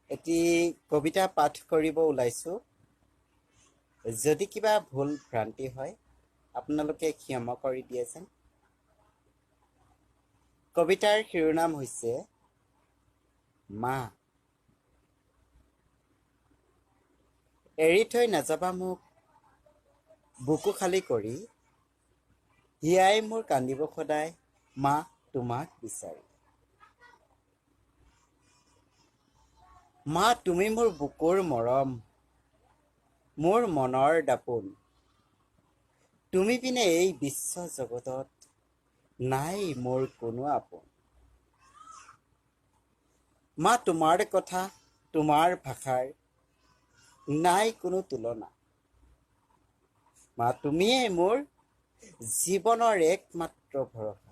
এটি কবিতা পাঠ কৰিব ওলাইছোঁ। যদি কিবা ভুল ভ্ৰান্তি হয় আপোনালোকে ক্ষমা কৰি দিয়ে যেন। কবিতাৰ শিৰোনাম হৈছে মা। এৰি থৈ নাযাবা মোক বুকু খালী কৰি, হিয়াই মোৰ কান্দিব সদায় মা তোমাক বিচাৰি। মা তুমি মোৰ বুকুৰ মৰম, মোৰ মনৰ দাপোন। তুমি বিনে এই বিশ্ব জগতত নাই মোৰ কোনো আপোন। মা তোমাৰ কথা তোমাৰ ভাষাৰ নাই কোনো তুলনা। মা তুমিয়ে মোৰ জীৱনৰ একমাত্ৰ ভৰসা।